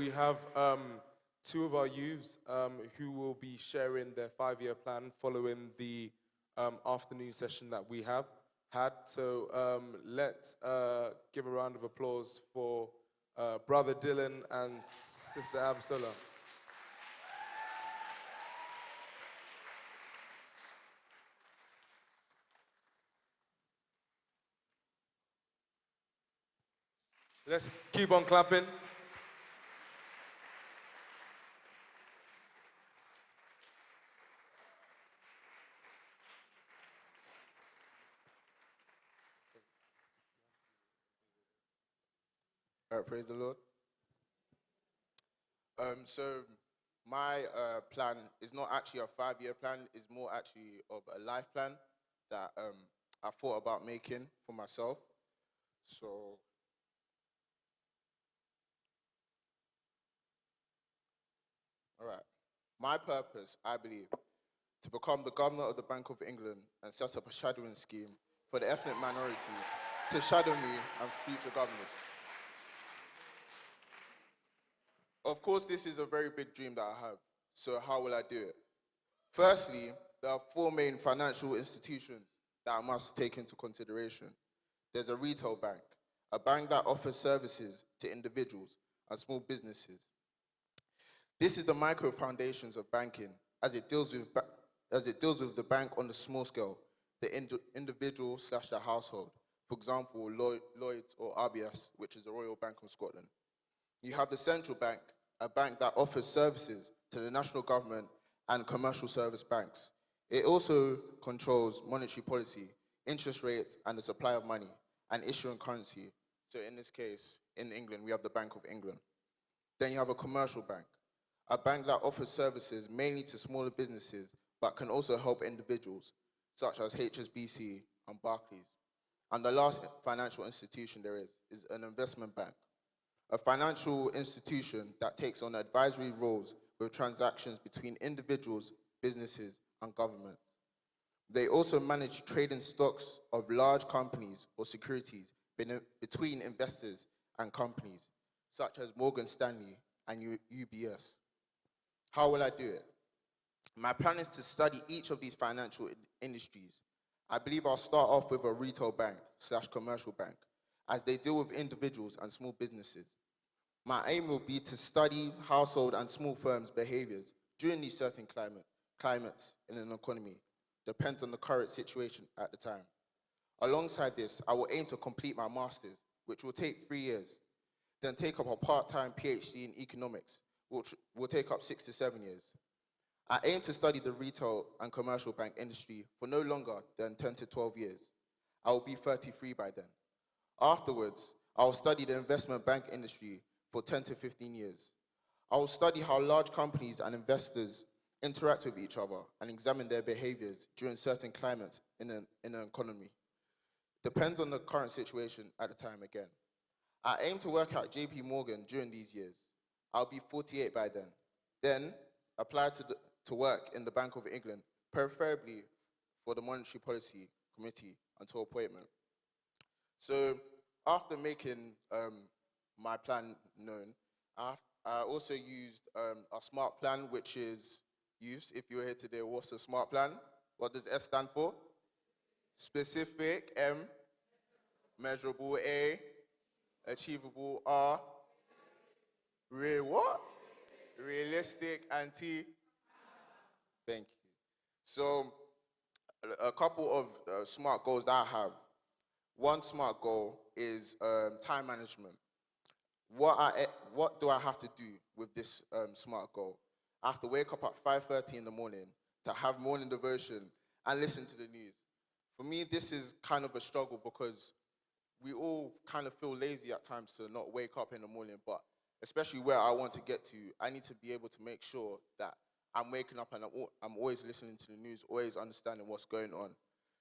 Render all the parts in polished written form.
we have two of our youths who will be sharing their 5-year plan following the afternoon session that we have had. So let's give a round of applause for Brother Dylan and Sister Absola. Let's keep on clapping. Praise the Lord. So my plan is not actually a 5-year plan, it's more actually of a life plan that I thought about making for myself. So, all right. My purpose, I believe, to become the governor of the Bank of England and set up a shadowing scheme for the ethnic minorities to shadow me and future governors. Of course, this is a very big dream that I have. So how will I do it? Firstly, there are 4 main financial institutions that I must take into consideration. There's a retail bank, a bank that offers services to individuals and small businesses. This is the micro foundations of banking as it deals with the bank on the small scale, the individual / the household. For example, Lloyds or RBS, which is the Royal Bank of Scotland. You have the central bank, a bank that offers services to the national government and commercial service banks. It also controls monetary policy, interest rates, and the supply of money, and issuing currency. So in this case, in England, we have the Bank of England. Then you have a commercial bank, a bank that offers services mainly to smaller businesses, but can also help individuals, such as HSBC and Barclays. And the last financial institution there is an investment bank, a financial institution that takes on advisory roles with transactions between individuals, businesses, and government. They also manage trading stocks of large companies or securities between investors and companies, such as Morgan Stanley and UBS. How will I do it? My plan is to study each of these financial industries. I believe I'll start off with a retail bank / commercial bank, as they deal with individuals and small businesses. My aim will be to study household and small firms' behaviors during these certain climates in an economy. Depends on the current situation at the time. Alongside this, I will aim to complete my master's, which will take 3 years, then take up a part-time PhD in economics, which will take up 6 to 7 years. I aim to study the retail and commercial bank industry for no longer than 10 to 12 years. I will be 33 by then. Afterwards, I will study the investment bank industry for 10 to 15 years. I will study how large companies and investors interact with each other and examine their behaviors during certain climates in an economy. Depends on the current situation at the time again. I aim to work at JP Morgan during these years. I'll be 48 by then. Then apply to work in the Bank of England, preferably for the Monetary Policy Committee until appointment. So after making my plan known, I also used a SMART plan, which is youths. If you're here today, what's a SMART plan? What does S stand for? Specific, M, measurable, A, achievable, R, what? Realistic, and T. Thank you. So a couple of SMART goals that I have. One SMART goal is time management. What do I have to do with this SMART goal? I have to wake up at 5:30 in the morning to have morning devotion and listen to the news. For me, this is kind of a struggle because we all kind of feel lazy at times to not wake up in the morning, but especially where I want to get to, I need to be able to make sure that I'm waking up and I'm always listening to the news, always understanding what's going on.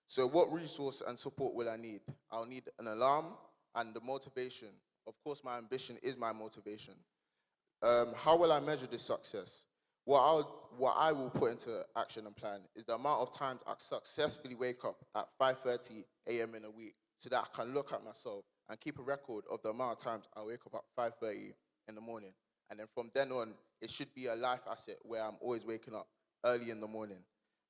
So what resource and support will I need? I'll need an alarm and the motivation. Of course, my ambition is my motivation. How will I measure this success? What I will put into action and plan is the amount of times I successfully wake up at 5:30 a.m. in a week so that I can look at myself and keep a record of the amount of times I wake up at 5:30 in the morning And then from then on, it should be a life asset where I'm always waking up early in the morning.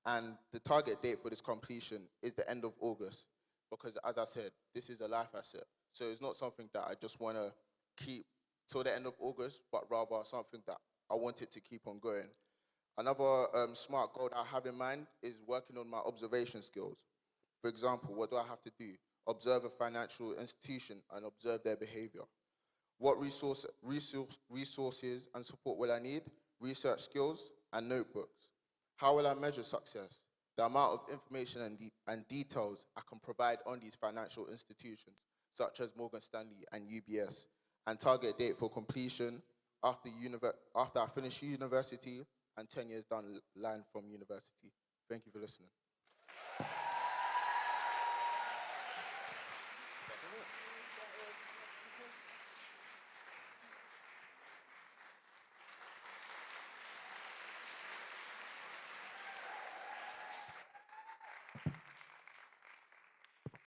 And the target date for this completion is the end of August, because as I said, this is a life asset. So it's not something that I just want to keep till the end of August, but rather something that I want it to keep on going. Another smart goal that I have in mind is working on my observation skills. For example, what do I have to do? Observe a financial institution and observe their behavior. What resources and support will I need? Research skills and notebooks. How will I measure success? The amount of information and details I can provide on these financial institutions, such as Morgan Stanley and UBS, and target date for completion after I finish university and 10 years down the line from university. Thank you for listening.